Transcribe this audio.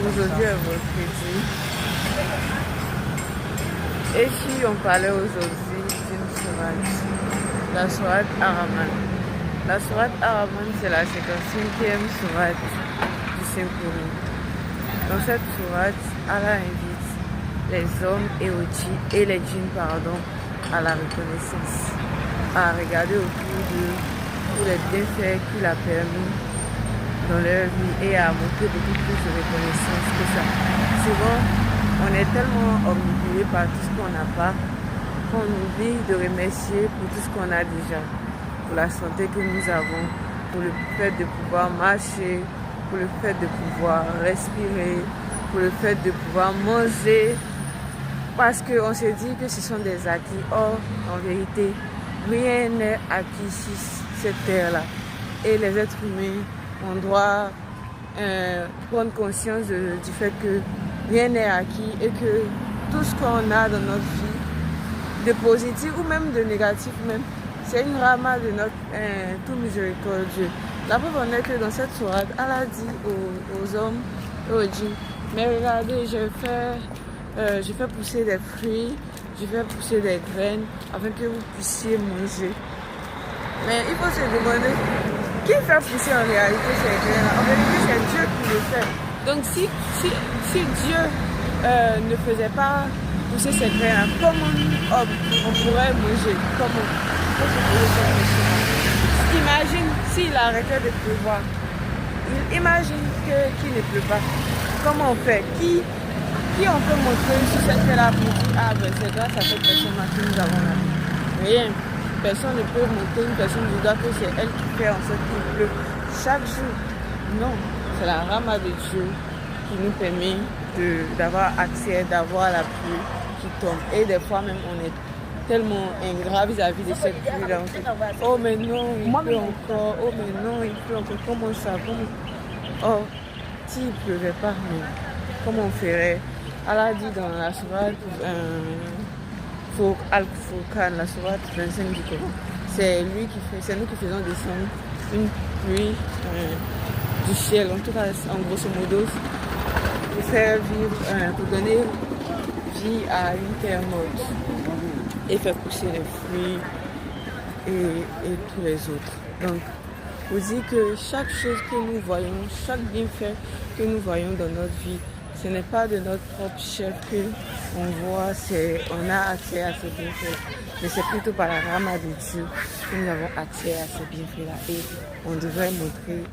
Aujourd'hui est vendredi. Et si on parlait aujourd'hui d'une sourate, la sourate Ar-Rahman. La sourate Ar-Rahman, c'est la 55e sourate du Saint-Coran. Dans cette sourate, Allah invite les hommes et les djinns à la reconnaissance, à regarder autour d'eux tous les bienfaits qu'il a permis dans leur vie et à montrer beaucoup plus de reconnaissance que ça. Souvent, on est tellement omnibulé par tout ce qu'on n'a pas qu'on oublie de remercier pour tout ce qu'on a déjà, pour la santé que nous avons, pour le fait de pouvoir marcher, pour le fait de pouvoir respirer, pour le fait de pouvoir manger, parce qu'on se dit que ce sont des acquis. Or, en vérité, rien n'est acquis sur cette terre-là. Et les êtres humains, on doit prendre conscience du fait que rien n'est acquis et que tout ce qu'on a dans notre vie, de positif ou même de négatif même, c'est une rama de notre tout miséricordieux. La preuve en est que dans cette sourate, Allah dit aux hommes et aux djinns, mais regardez, je fais pousser des fruits, je fais pousser des graines afin que vous puissiez manger. Mais il faut se demander, qui fait pousser en réalité ces graines-là? En réalité, c'est Dieu qui le fait. Donc si Dieu ne faisait pas pousser ces graines-là, comment on pourrait manger? Comment? Imagine s'il arrêtait de pleuvoir. Imagine qu'il ne pleut pas. Comment on fait? Qui on peut montrer sur cette terre-là pour dire, ah ben c'est grâce à cette personne-là que nous avons là? Rien. Personne ne peut monter une personne du doigt que c'est elle qui fait en sorte qu'il pleut chaque jour. Non, c'est la rama de Dieu qui nous permet d'avoir accès, d'avoir la pluie qui tombe. Et des fois même on est tellement ingrat vis-à-vis de cette pluie-là. On se dit, oh mais non, il pleut encore, oh mais non, il pleut encore, comment ça? Oh, s'il ne pleuvait pas, mais comment on ferait? Allah dit dans la sourate Al-Furqan, la sourate 25 du Coran, c'est nous qui faisons descendre une pluie du ciel, en tout cas en grosso modo, pour faire vivre, pour donner vie à une terre morte et faire pousser les fruits et tous les autres. Donc, vous dit que chaque chose que nous voyons, chaque bienfait que nous voyons dans notre vie, ce n'est pas de notre propre chef qu'on voit, on a accès à ces bienfaits, mais c'est plutôt par la rama de Dieu que nous avons accès à ces bienfaits-là et on devrait montrer